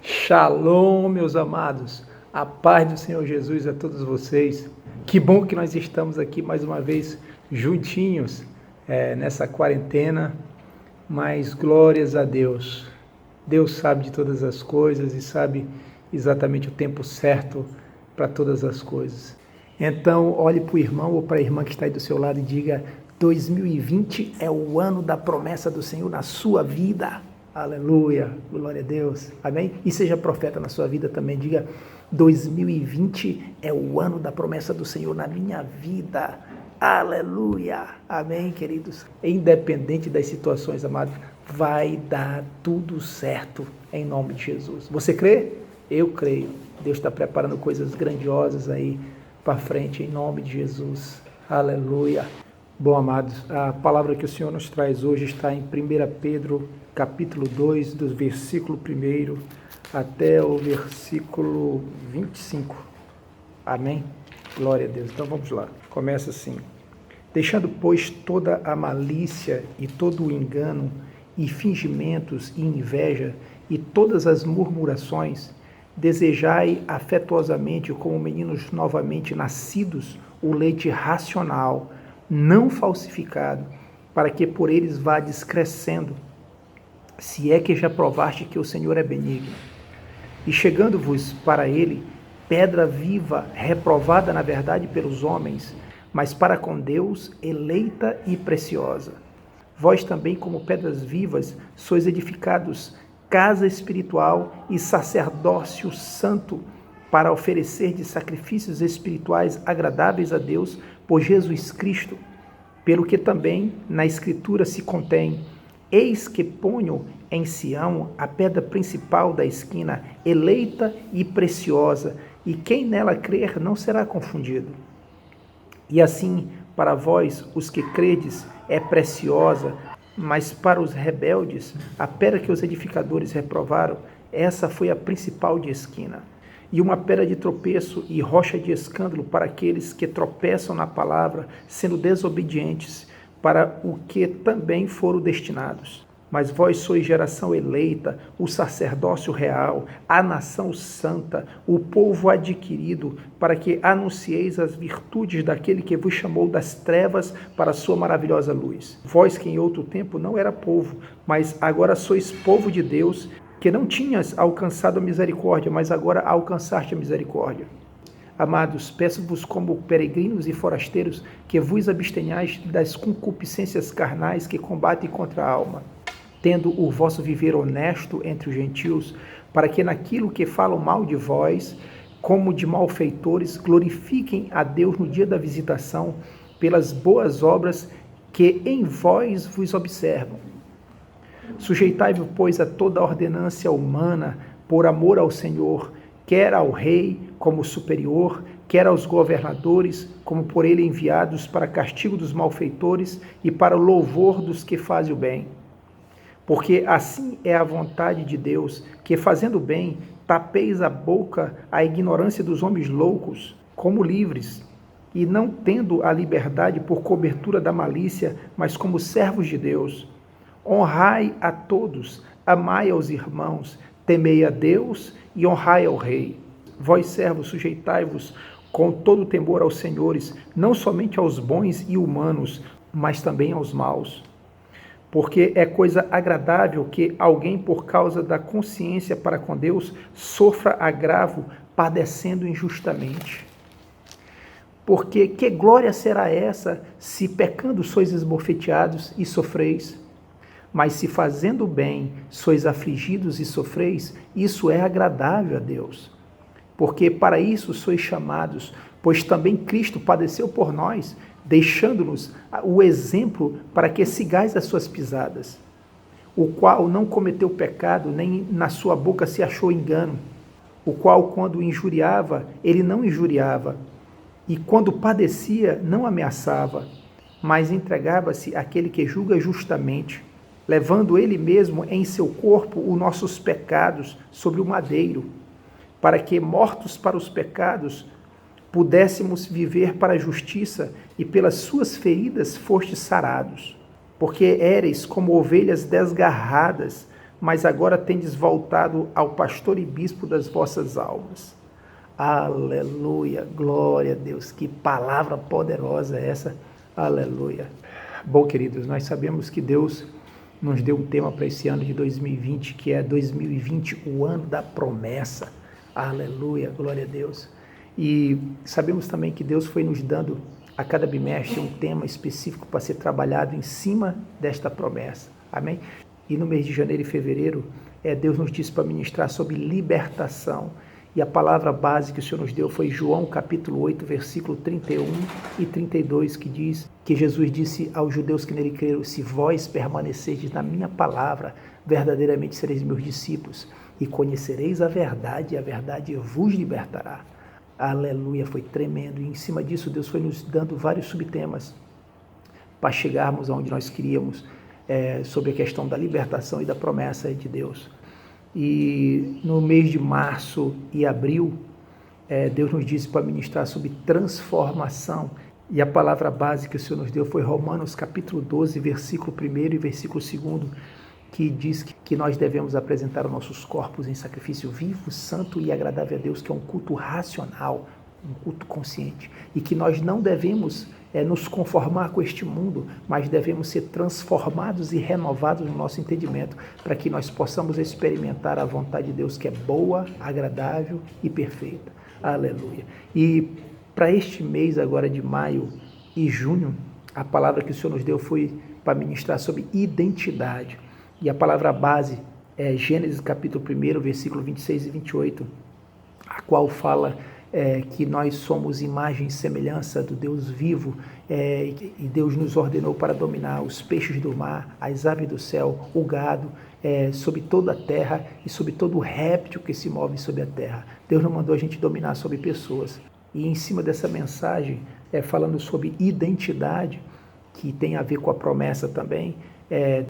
Shalom, meus amados. A paz do Senhor Jesus a todos vocês. Que bom que nós estamos aqui mais uma vez juntinhos nessa quarentena, mas glórias a Deus. Deus sabe de todas as coisas e sabe exatamente o tempo certo para todas as coisas. Então, olhe para o irmão ou para a irmã que está aí do seu lado e diga: 2020 é o ano da promessa do Senhor na sua vida. Aleluia, glória a Deus, amém? E seja profeta na sua vida também, diga: 2020 é o ano da promessa do Senhor na minha vida, aleluia, amém, queridos? Independente das situações, amados, vai dar tudo certo em nome de Jesus. Você crê? Eu creio. Deus está preparando coisas grandiosas aí para frente em nome de Jesus, aleluia. Bom, amados, a palavra que o Senhor nos traz hoje está em 1 Pedro, capítulo 2, do versículo 1 até o versículo 25. Amém? Glória a Deus. Então vamos lá. Começa assim: deixando, pois, toda a malícia e todo o engano e fingimentos e inveja e todas as murmurações, desejai afetuosamente, como meninos novamente nascidos, o leite racional, não falsificado, para que por eles vades crescendo, se é que já provaste que o Senhor é benigno. E chegando-vos para ele, pedra viva, reprovada na verdade pelos homens, mas para com Deus eleita e preciosa. Vós também, como pedras vivas, sois edificados casa espiritual e sacerdócio santo, para oferecer de sacrifícios espirituais agradáveis a Deus por Jesus Cristo, pelo que também na Escritura se contém: eis que ponho em Sião a pedra principal da esquina, eleita e preciosa, e quem nela crer não será confundido. E assim, para vós, os que credes, é preciosa, mas para os rebeldes, a pedra que os edificadores reprovaram, essa foi a principal de esquina, e uma pedra de tropeço e rocha de escândalo para aqueles que tropeçam na palavra, sendo desobedientes, para o que também foram destinados. Mas vós sois geração eleita, o sacerdócio real, a nação santa, o povo adquirido, para que anuncieis as virtudes daquele que vos chamou das trevas para a sua maravilhosa luz. Vós que em outro tempo não era povo, mas agora sois povo de Deus, que não tinhas alcançado a misericórdia, mas agora alcançaste a misericórdia. Amados, peço-vos como peregrinos e forasteiros que vos abstenhais das concupiscências carnais que combatem contra a alma, tendo o vosso viver honesto entre os gentios, para que naquilo que falam mal de vós, como de malfeitores, glorifiquem a Deus no dia da visitação, pelas boas obras que em vós vos observam. Sujeitai-vos, pois, a toda a ordenância humana, por amor ao Senhor, quer ao rei como superior, quer aos governadores, como por ele enviados para castigo dos malfeitores e para o louvor dos que fazem o bem. Porque assim é a vontade de Deus, que fazendo bem, tapeis a boca à ignorância dos homens loucos, como livres, e não tendo a liberdade por cobertura da malícia, mas como servos de Deus. Honrai a todos, amai aos irmãos, temei a Deus e honrai ao rei. Vós, servos, sujeitai-vos com todo o temor aos senhores, não somente aos bons e humanos, mas também aos maus. Porque é coisa agradável que alguém, por causa da consciência para com Deus, sofra agravo, padecendo injustamente. Porque que glória será essa, se pecando sois esbofeteados e sofreis? Mas se fazendo bem sois afligidos e sofreis, isso é agradável a Deus. Porque para isso sois chamados, pois também Cristo padeceu por nós, deixando-nos o exemplo para que sigais as suas pisadas, o qual não cometeu pecado, nem na sua boca se achou engano, o qual, quando injuriava, ele não injuriava, e quando padecia, não ameaçava, mas entregava-se àquele que julga justamente, levando ele mesmo em seu corpo os nossos pecados sobre o madeiro, para que, mortos para os pecados, pudéssemos viver para a justiça, e pelas suas feridas fostes sarados. Porque éreis como ovelhas desgarradas, mas agora tendes voltado ao pastor e bispo das vossas almas. Aleluia, glória a Deus, que palavra poderosa é essa, aleluia. Bom, queridos, nós sabemos que Deus nos deu um tema para esse ano de 2020, que é 2020, o ano da promessa, aleluia, glória a Deus. E sabemos também que Deus foi nos dando a cada bimestre um tema específico para ser trabalhado em cima desta promessa, amém? E no mês de janeiro e fevereiro, Deus nos disse para ministrar sobre libertação. E a palavra base que o Senhor nos deu foi João capítulo 8, versículo 31 e 32, que diz que Jesus disse aos judeus que nele creram: se vós permanecerdes na minha palavra, verdadeiramente sereis meus discípulos, e conhecereis a verdade vos libertará. Aleluia, foi tremendo. E em cima disso, Deus foi nos dando vários subtemas para chegarmos aonde nós queríamos, sobre a questão da libertação e da promessa de Deus. E no mês de março e abril, Deus nos disse para ministrar sobre transformação. E a palavra base que o Senhor nos deu foi Romanos capítulo 12, versículo 1 e versículo 2, que diz que nós devemos apresentar os nossos corpos em sacrifício vivo, santo e agradável a Deus, que é um culto racional, um culto consciente. E que nós não devemos nos conformar com este mundo, mas devemos ser transformados e renovados no nosso entendimento, para que nós possamos experimentar a vontade de Deus, que é boa, agradável e perfeita. Aleluia. E para este mês agora de maio e junho, a palavra que o Senhor nos deu foi para ministrar sobre identidade. E a palavra base é Gênesis capítulo 1, versículo 26 e 28, a qual fala que nós somos imagem e semelhança do Deus vivo, e Deus nos ordenou para dominar os peixes do mar, as aves do céu, o gado, sobre toda a terra e sobre todo o réptil que se move sobre a terra. Deus não mandou a gente dominar sobre pessoas. E em cima dessa mensagem, falando sobre identidade, que tem a ver com a promessa também,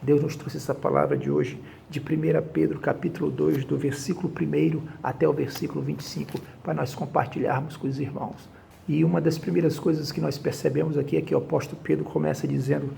Deus nos trouxe essa palavra de hoje, de 1 Pedro capítulo 2, do versículo 1 até o versículo 25, para nós compartilharmos com os irmãos. E uma das primeiras coisas que nós percebemos aqui é que o apóstolo Pedro começa dizendo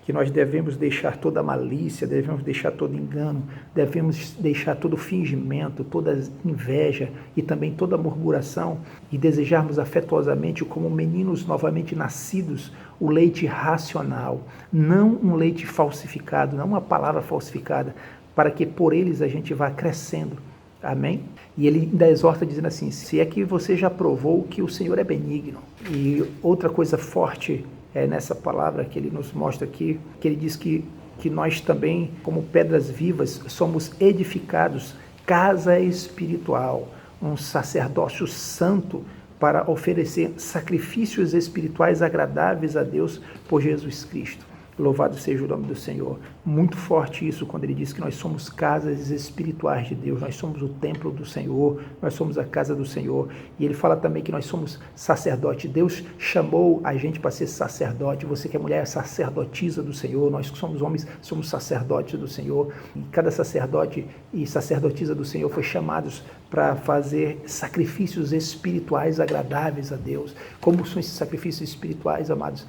que nós devemos deixar toda malícia, devemos deixar todo engano, devemos deixar todo fingimento, toda inveja e também toda murmuração, e desejarmos afetuosamente, como meninos novamente nascidos, o leite racional, não um leite falsificado, não uma palavra falsificada, para que por eles a gente vá crescendo. Amém? E ele ainda exorta dizendo assim: se é que você já provou que o Senhor é benigno. E outra coisa forte nessa palavra que ele nos mostra aqui, que ele diz que nós também, como pedras vivas, somos edificados, casa espiritual, um sacerdócio santo, para oferecer sacrifícios espirituais agradáveis a Deus por Jesus Cristo. Louvado seja o nome do Senhor. Muito forte isso quando ele diz que nós somos casas espirituais de Deus, nós somos o templo do Senhor, nós somos a casa do Senhor. E ele fala também que nós somos sacerdote. Deus chamou a gente para ser sacerdote. Você que é mulher é sacerdotisa do Senhor, nós que somos homens somos sacerdotes do Senhor. E cada sacerdote e sacerdotisa do Senhor foi chamados para fazer sacrifícios espirituais agradáveis a Deus. Como são esses sacrifícios espirituais, amados?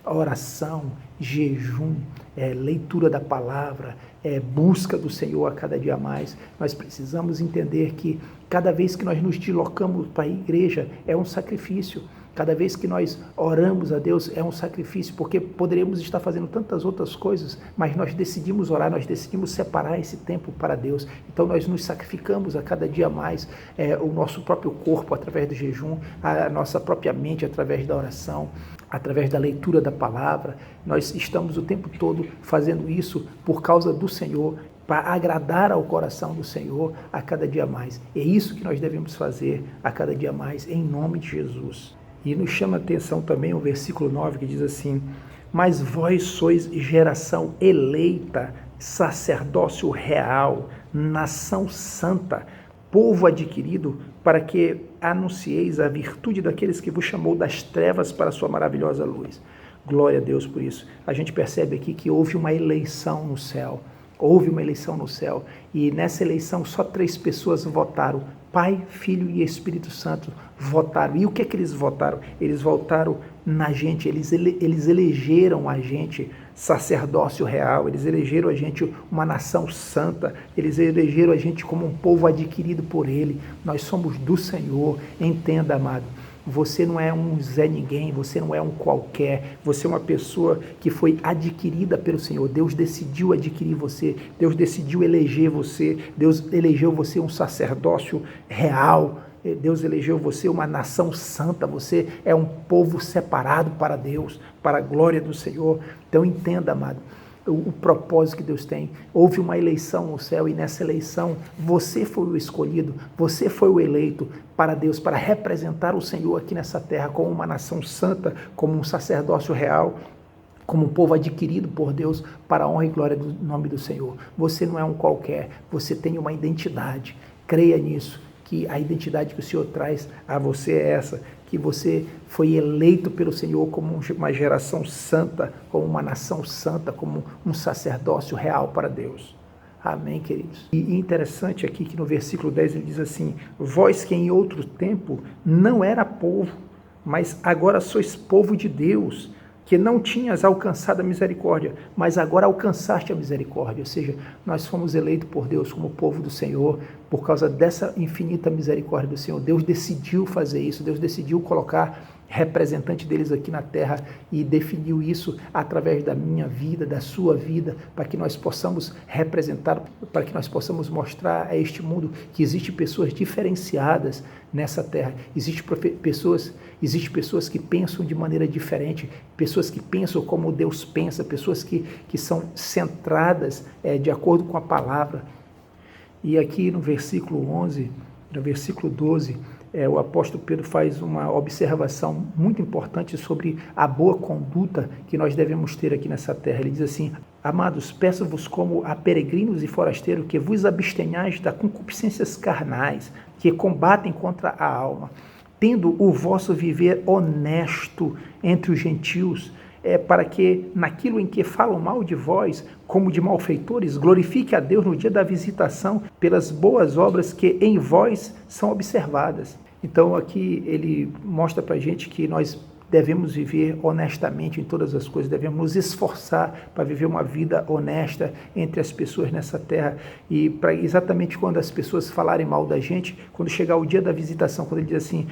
Oração, jejum, leitura da palavra, busca do Senhor a cada dia mais. Nós precisamos entender que cada vez que nós nos deslocamos para a igreja é um sacrifício. Cada vez que nós oramos a Deus é um sacrifício, porque poderíamos estar fazendo tantas outras coisas, mas nós decidimos orar, nós decidimos separar esse tempo para Deus. Então nós nos sacrificamos a cada dia mais, o nosso próprio corpo através do jejum, a nossa própria mente através da oração, através da leitura da palavra. Nós estamos o tempo todo fazendo isso por causa do Senhor, para agradar ao coração do Senhor a cada dia mais. É isso que nós devemos fazer a cada dia mais, em nome de Jesus. E nos chama a atenção também o versículo 9, que diz assim: mas vós sois geração eleita, sacerdócio real, nação santa, povo adquirido, para que anuncieis a virtude daqueles que vos chamou das trevas para a sua maravilhosa luz. Glória a Deus por isso. A gente percebe aqui que houve uma eleição no céu. Houve uma eleição no céu, e nessa eleição só 3 pessoas votaram: Pai, Filho e Espírito Santo votaram. E o que é que eles votaram? Eles votaram na gente, eles elegeram a gente sacerdócio real, eles elegeram a gente uma nação santa, eles elegeram a gente como um povo adquirido por Ele. Nós somos do Senhor. Entenda, amado, você não é um Zé Ninguém, você não é um qualquer, você é uma pessoa que foi adquirida pelo Senhor. Deus decidiu adquirir você, Deus decidiu eleger você, Deus elegeu você um sacerdócio real, Deus elegeu você uma nação santa, você é um povo separado para Deus, para a glória do Senhor. Então entenda, amado, o propósito que Deus tem. Houve uma eleição no céu e nessa eleição você foi o escolhido, você foi o eleito para Deus, para representar o Senhor aqui nessa terra como uma nação santa, como um sacerdócio real, como um povo adquirido por Deus para a honra e glória do nome do Senhor. Você não é um qualquer, você tem uma identidade. Creia nisso, que a identidade que o Senhor traz a você é essa, que você foi eleito pelo Senhor como uma geração santa, como uma nação santa, como um sacerdócio real para Deus. Amém, queridos? E interessante aqui que no versículo 10 ele diz assim: vós que em outro tempo não era povo, mas agora sois povo de Deus, que não tinhas alcançado a misericórdia, mas agora alcançaste a misericórdia. Ou seja, nós fomos eleitos por Deus como povo do Senhor, por causa dessa infinita misericórdia do Senhor. Deus decidiu fazer isso, Deus decidiu colocar representante deles aqui na terra e definiu isso através da minha vida, da sua vida, para que nós possamos representar, para que nós possamos mostrar a este mundo que existem pessoas diferenciadas nessa terra, existem pessoas que pensam de maneira diferente, pessoas que pensam como Deus pensa, pessoas que são centradas de acordo com a palavra. E aqui no versículo 11, no versículo 12, o apóstolo Pedro faz uma observação muito importante sobre a boa conduta que nós devemos ter aqui nessa terra. Ele diz assim: amados, peço-vos como a peregrinos e forasteiros que vos abstenhais das concupiscências carnais, que combatem contra a alma, tendo o vosso viver honesto entre os gentios, para que naquilo em que falam mal de vós, como de malfeitores, glorifique a Deus no dia da visitação pelas boas obras que em vós são observadas. Então aqui ele mostra para a gente que nós devemos viver honestamente em todas as coisas, devemos nos esforçar para viver uma vida honesta entre as pessoas nessa terra, e para exatamente quando as pessoas falarem mal da gente, quando chegar o dia da visitação, quando ele diz assim,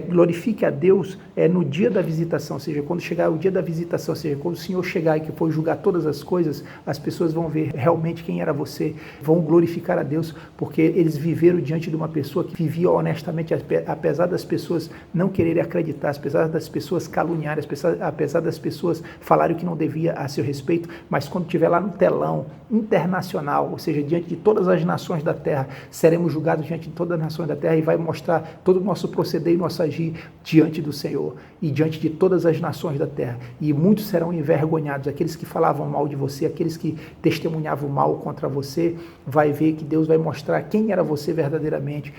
glorifique a Deus no dia da visitação, ou seja, quando chegar o dia da visitação, ou seja, quando o Senhor chegar e que for julgar todas as coisas, as pessoas vão ver realmente quem era você, vão glorificar a Deus, porque eles viveram diante de uma pessoa que vivia honestamente, apesar das pessoas não quererem acreditar, apesar das pessoas caluniarem, apesar das pessoas falarem o que não devia a seu respeito, mas quando estiver lá no telão internacional, ou seja, diante de todas as nações da terra, seremos julgados diante de todas as nações da terra e vai mostrar todo o nosso proceder e nosso agir diante do Senhor e diante de todas as nações da terra, e muitos serão envergonhados, aqueles que falavam mal de você, aqueles que testemunhavam mal contra você, vai ver que Deus vai mostrar quem era você verdadeiramente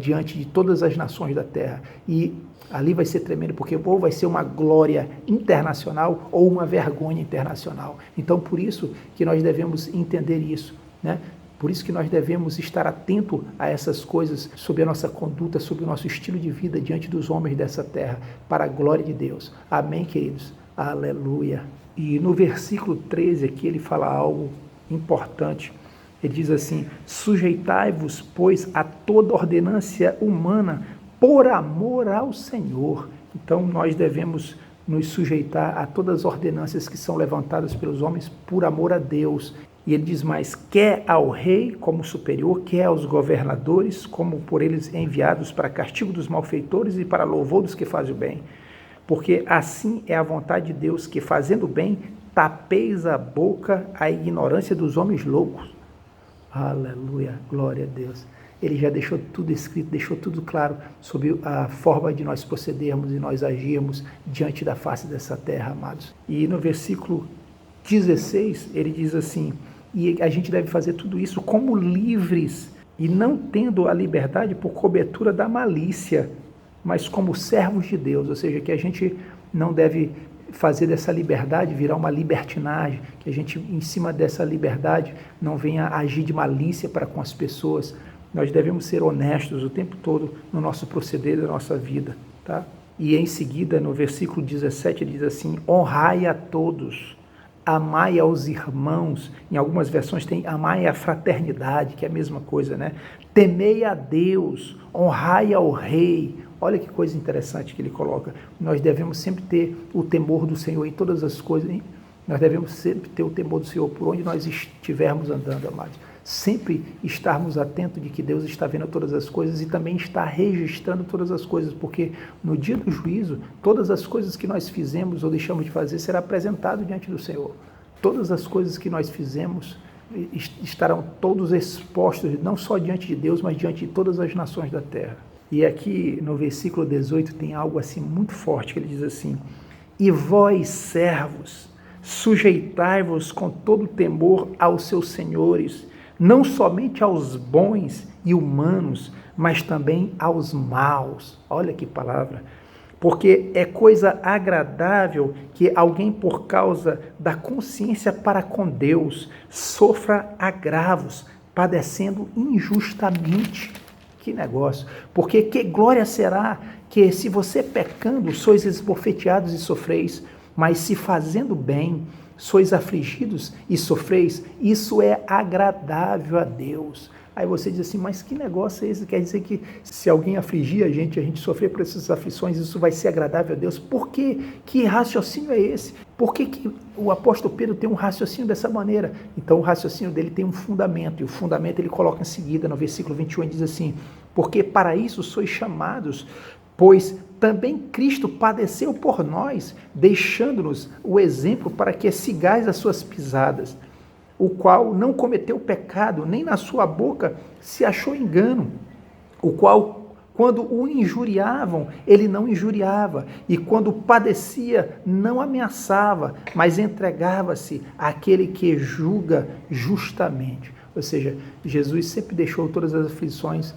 diante de todas as nações da terra, e ali vai ser tremendo, porque ou vai ser uma glória internacional ou uma vergonha internacional. Então por isso que nós devemos entender isso, né? Por isso que nós devemos estar atento a essas coisas, sobre a nossa conduta, sobre o nosso estilo de vida diante dos homens dessa terra, para a glória de Deus. Amém, queridos? Aleluia. E no versículo 13 aqui ele fala algo importante. Ele diz assim: sujeitai-vos, pois, a toda ordenância humana, por amor ao Senhor. Então nós devemos nos sujeitar a todas as ordenâncias que são levantadas pelos homens por amor a Deus. E ele diz mais: quer ao rei como superior, quer aos governadores como por eles enviados para castigo dos malfeitores e para louvor dos que fazem o bem. Porque assim é a vontade de Deus, que fazendo o bem, tapeis a boca à ignorância dos homens loucos. Aleluia, glória a Deus. Ele já deixou tudo escrito, deixou tudo claro sobre a forma de nós procedermos e nós agirmos diante da face dessa terra, amados. E no versículo 16, ele diz assim: e a gente deve fazer tudo isso como livres, e não tendo a liberdade por cobertura da malícia, mas como servos de Deus. Ou seja, que a gente não deve fazer dessa liberdade virar uma libertinagem, que a gente, em cima dessa liberdade, não venha agir de malícia para com as pessoas. Nós devemos ser honestos o tempo todo no nosso proceder, na nossa vida, tá? E em seguida, no versículo 17, ele diz assim: honrai a todos, amai aos irmãos, em algumas versões tem amai a fraternidade, que é a mesma coisa, né? Temei a Deus, honrai ao rei. Olha que coisa interessante que ele coloca. Nós devemos sempre ter o temor do Senhor em todas as coisas, hein? Nós devemos sempre ter o temor do Senhor por onde nós estivermos andando, amados. Sempre estarmos atentos de que Deus está vendo todas as coisas e também está registrando todas as coisas, porque no dia do juízo, todas as coisas que nós fizemos ou deixamos de fazer será apresentado diante do Senhor. Todas as coisas que nós fizemos estarão todos expostos, não só diante de Deus, mas diante de todas as nações da terra. E aqui no versículo 18 tem algo assim muito forte, que ele diz assim: e vós, servos, sujeitai-vos com todo temor aos seus senhores, não somente aos bons e humanos, mas também aos maus. Olha que palavra. Porque é coisa agradável que alguém, por causa da consciência para com Deus, sofra agravos, padecendo injustamente. Que negócio. Porque que glória será que, se você pecando, sois esbofeteados e sofreis, mas se fazendo bem, sois afligidos e sofreis, isso é agradável a Deus. Aí você diz assim, mas que negócio é esse? Quer dizer que se alguém afligir a gente sofrer por essas aflições, isso vai ser agradável a Deus? Por quê? Que raciocínio é esse? Por que o apóstolo Pedro tem um raciocínio dessa maneira? Então o raciocínio dele tem um fundamento, e o fundamento ele coloca em seguida, no versículo 21, ele diz assim: porque para isso sois chamados, pois também Cristo padeceu por nós, deixando-nos o exemplo para que sigais as suas pisadas, o qual não cometeu pecado, nem na sua boca se achou engano, o qual, quando o injuriavam, ele não injuriava, e quando padecia, não ameaçava, mas entregava-se àquele que julga justamente. Ou seja, Jesus sempre deixou todas as aflições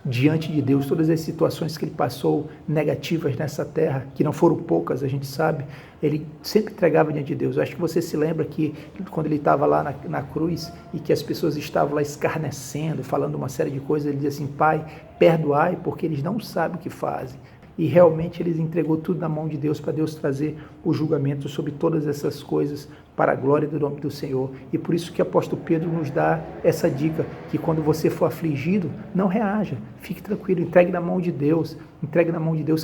diante de Deus, todas as situações que ele passou negativas nessa terra, que não foram poucas, a gente sabe, ele sempre entregava diante de Deus. Eu acho que você se lembra que quando ele estava lá na cruz e que as pessoas estavam lá escarnecendo, falando uma série de coisas, ele dizia assim: Pai, perdoai porque eles não sabem o que fazem. E realmente ele entregou tudo na mão de Deus, para Deus trazer o julgamento sobre todas essas coisas para a glória do nome do Senhor. E por isso que o apóstolo Pedro nos dá essa dica, que quando você for afligido, não reaja, fique tranquilo, entregue na mão de Deus,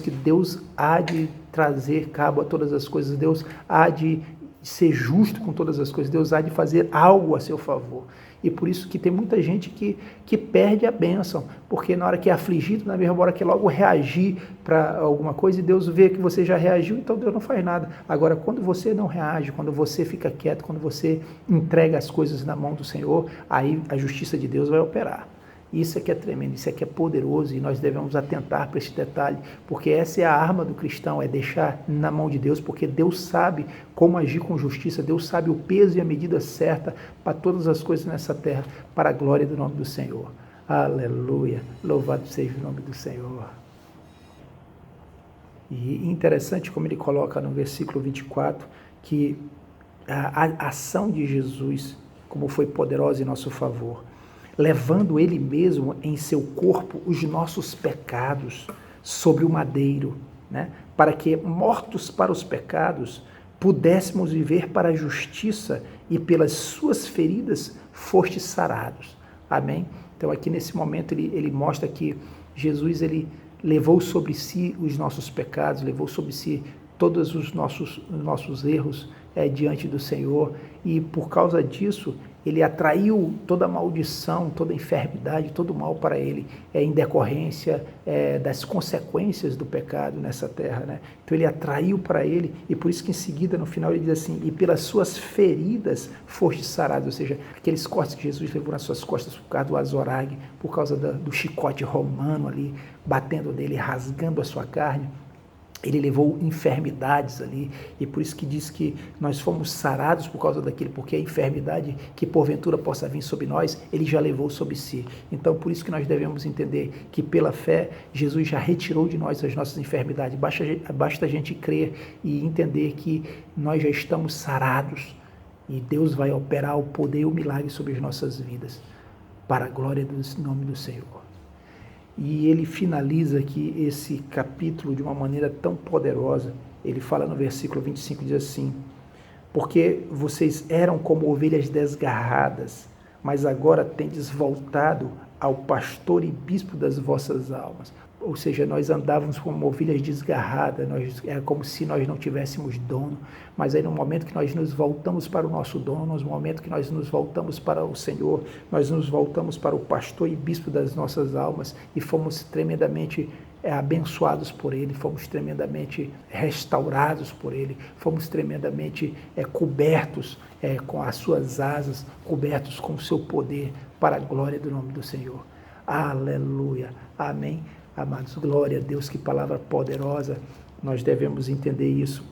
que Deus há de trazer cabo a todas as coisas, Deus há de ser justo com todas as coisas, Deus há de fazer algo a seu favor. E por isso que tem muita gente que perde a bênção, porque na hora que é afligido, na mesma hora que logo reagir para alguma coisa, e Deus vê que você já reagiu, então Deus não faz nada. Agora, quando você não reage, quando você fica quieto, quando você entrega as coisas na mão do Senhor, aí a justiça de Deus vai operar. Isso aqui é tremendo, isso aqui é poderoso, e nós devemos atentar para esse detalhe, porque essa é a arma do cristão, é deixar na mão de Deus, porque Deus sabe como agir com justiça, Deus sabe o peso e a medida certa para todas as coisas nessa terra, para a glória do nome do Senhor. Aleluia, louvado seja o nome do Senhor. E interessante como ele coloca no versículo 24, que a ação de Jesus, como foi poderosa em nosso favor, levando ele mesmo em seu corpo os nossos pecados sobre o madeiro, né? Para que, mortos para os pecados, pudéssemos viver para a justiça, e pelas suas feridas fostes sarados. Amém? Então aqui nesse momento ele mostra que Jesus ele levou sobre si os nossos pecados, levou sobre si todos os nossos erros diante do Senhor, e por causa disso ele atraiu toda a maldição, toda a enfermidade, todo o mal para ele, em decorrência das consequências do pecado nessa terra, né? Então ele atraiu para ele, e por isso que em seguida, no final, ele diz assim: e pelas suas feridas foste sarado, ou seja, aqueles cortes que Jesus levou nas suas costas por causa do azorrague, por causa do chicote romano ali, batendo nele, rasgando a sua carne. Ele levou enfermidades ali, e por isso que diz que nós fomos sarados por causa daquilo, porque a enfermidade que porventura possa vir sobre nós, ele já levou sobre si. Então por isso que nós devemos entender que pela fé, Jesus já retirou de nós as nossas enfermidades. Basta a gente crer e entender que nós já estamos sarados, e Deus vai operar o poder e o milagre sobre as nossas vidas, para a glória do nome do Senhor. E ele finaliza aqui esse capítulo de uma maneira tão poderosa. Ele fala no versículo 25, diz assim: porque vocês eram como ovelhas desgarradas, mas agora tendes voltado ao pastor e bispo das vossas almas. Ou seja, nós andávamos como ovelhas desgarradas, era como se nós não tivéssemos dono, mas aí no momento que nós nos voltamos para o nosso dono, no momento que nós nos voltamos para o Senhor, nós nos voltamos para o pastor e bispo das nossas almas e fomos tremendamente abençoados por Ele, fomos tremendamente restaurados por Ele, fomos tremendamente cobertos com as suas asas, cobertos com o seu poder, para a glória do nome do Senhor. Aleluia, amém. Amados, glória a Deus, que palavra poderosa, nós devemos entender isso.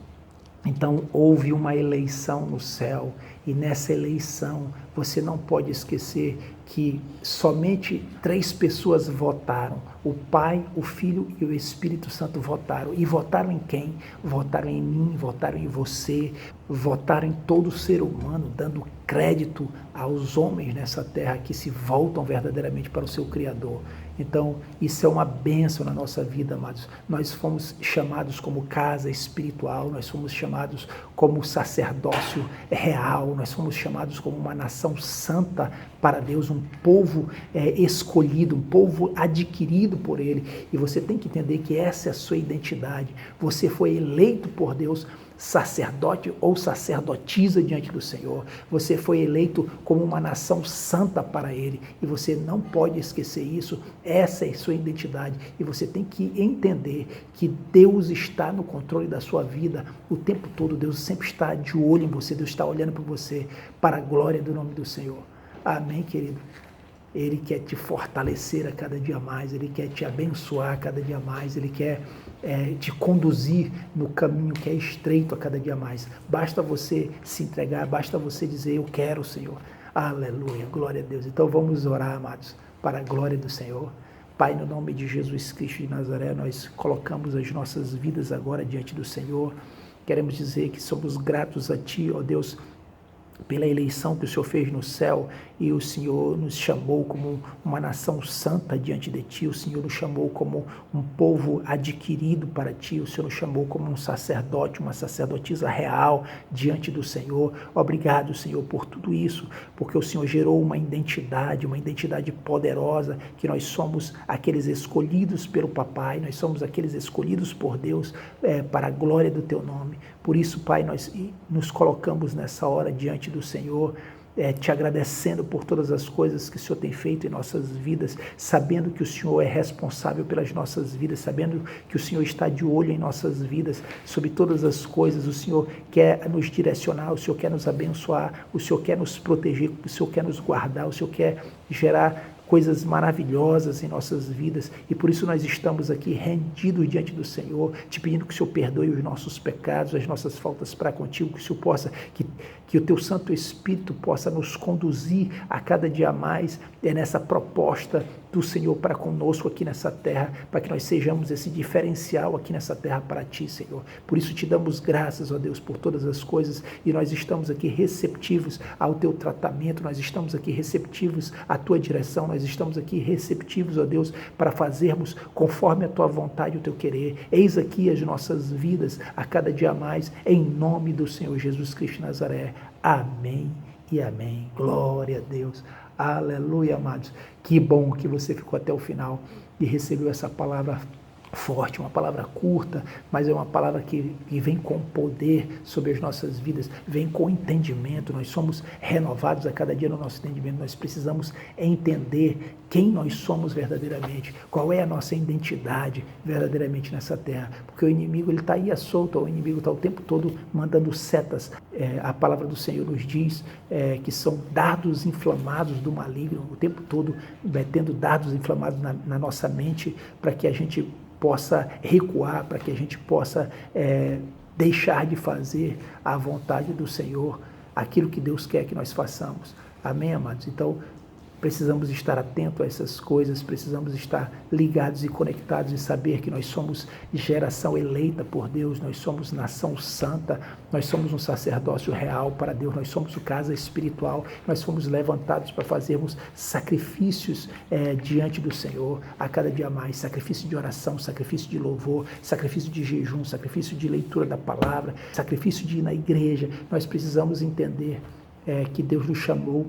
Então, houve uma eleição no céu, e nessa eleição, você não pode esquecer que somente 3 pessoas votaram. O Pai, o Filho e o Espírito Santo votaram. E votaram em quem? Votaram em mim, votaram em você, votaram em todo ser humano, dando crédito aos homens nessa terra que se voltam verdadeiramente para o seu Criador. Então, isso é uma bênção na nossa vida, amados. Nós fomos chamados como casa espiritual, nós fomos chamados como sacerdócio real, nós fomos chamados como uma nação santa para Deus, um povo escolhido, um povo adquirido por Ele. E você tem que entender que essa é a sua identidade. Você foi eleito por Deus, sacerdote ou sacerdotisa diante do Senhor. Você foi eleito como uma nação santa para Ele e você não pode esquecer isso. Essa é a sua identidade e você tem que entender que Deus está no controle da sua vida o tempo todo. Deus sempre está de olho em você, Deus está olhando para você, para a glória do nome do Senhor. Amém, querido? Ele quer te fortalecer a cada dia mais, Ele quer te abençoar a cada dia mais, Ele quer te conduzir no caminho que é estreito a cada dia mais. Basta você se entregar, basta você dizer, eu quero, Senhor. Aleluia, glória a Deus. Então vamos orar, amados, para a glória do Senhor. Pai, no nome de Jesus Cristo de Nazaré, nós colocamos as nossas vidas agora diante do Senhor. Queremos dizer que somos gratos a Ti, ó Deus, pela eleição que o Senhor fez no céu, e o Senhor nos chamou como uma nação santa diante de Ti, o Senhor nos chamou como um povo adquirido para Ti, o Senhor nos chamou como um sacerdote, uma sacerdotisa real diante do Senhor. Obrigado, Senhor, por tudo isso, porque o Senhor gerou uma identidade poderosa, que nós somos aqueles escolhidos pelo Papai, nós somos aqueles escolhidos por Deus para a glória do Teu nome. Por isso, Pai, nós nos colocamos nessa hora diante do Senhor, te agradecendo por todas as coisas que o Senhor tem feito em nossas vidas, sabendo que o Senhor é responsável pelas nossas vidas, sabendo que o Senhor está de olho em nossas vidas, sobre todas as coisas. O Senhor quer nos direcionar, o Senhor quer nos abençoar, o Senhor quer nos proteger, o Senhor quer nos guardar, o Senhor quer gerar coisas maravilhosas em nossas vidas, e por isso nós estamos aqui rendidos diante do Senhor, te pedindo que o Senhor perdoe os nossos pecados, as nossas faltas para contigo, que o Senhor possa, que o teu Santo Espírito possa nos conduzir a cada dia mais nessa proposta do Senhor para conosco aqui nessa terra, para que nós sejamos esse diferencial aqui nessa terra para Ti, Senhor. Por isso te damos graças, ó Deus, por todas as coisas, e nós estamos aqui receptivos ao Teu tratamento, nós estamos aqui receptivos à Tua direção, nós estamos aqui receptivos, ó Deus, para fazermos conforme a Tua vontade e o Teu querer. Eis aqui as nossas vidas a cada dia mais, em nome do Senhor Jesus Cristo de Nazaré. Amém e amém. Glória a Deus. Aleluia, amados. Que bom que você ficou até o final e recebeu essa palavra forte, uma palavra curta, mas é uma palavra que vem com poder sobre as nossas vidas, vem com entendimento. Nós somos renovados a cada dia no nosso entendimento. Nós precisamos entender quem nós somos verdadeiramente, qual é a nossa identidade verdadeiramente nessa terra, porque o inimigo está aí à solta, o inimigo está o tempo todo mandando setas. A palavra do Senhor nos diz que são dardos inflamados do maligno, o tempo todo tendo dardos inflamados na nossa mente, para que a gente possa recuar, para que a gente possa deixar de fazer a vontade do Senhor, aquilo que Deus quer que nós façamos. Amém, amados? Então, Precisamos estar atentos a essas coisas, precisamos estar ligados e conectados e saber que nós somos geração eleita por Deus, nós somos nação santa, nós somos um sacerdócio real para Deus, nós somos casa espiritual, nós fomos levantados para fazermos sacrifícios diante do Senhor a cada dia mais, sacrifício de oração, sacrifício de louvor, sacrifício de jejum, sacrifício de leitura da palavra, sacrifício de ir na igreja. Nós precisamos entender que Deus nos chamou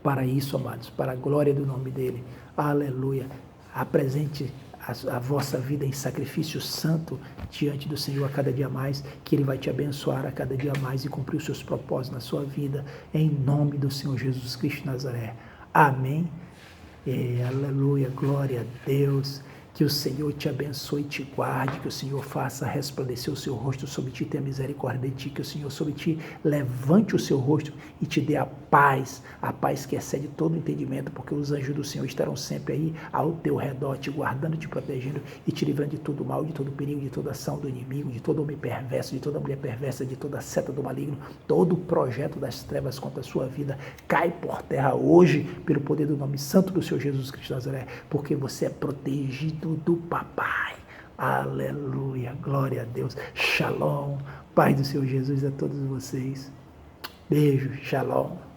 para isso, amados, para a glória do nome dele. Aleluia. Apresente a vossa vida em sacrifício santo diante do Senhor a cada dia mais, que Ele vai te abençoar a cada dia mais e cumprir os seus propósitos na sua vida, em nome do Senhor Jesus Cristo de Nazaré. Amém. Aleluia, glória a Deus. Que o Senhor te abençoe e te guarde, que o Senhor faça resplandecer o seu rosto sobre ti, tenha misericórdia de ti, que o Senhor sobre ti levante o seu rosto e te dê a paz que excede todo entendimento, porque os anjos do Senhor estarão sempre aí ao teu redor, te guardando, te protegendo e te livrando de todo mal, de todo perigo, de toda ação do inimigo, de todo homem perverso, de toda mulher perversa, de toda seta do maligno. Todo projeto das trevas contra a sua vida cai por terra hoje, pelo poder do nome santo do Senhor Jesus Cristo de Nazaré, porque você é protegido do papai. Aleluia, glória a Deus. Shalom, paz do Senhor Jesus a todos vocês. Beijo, shalom.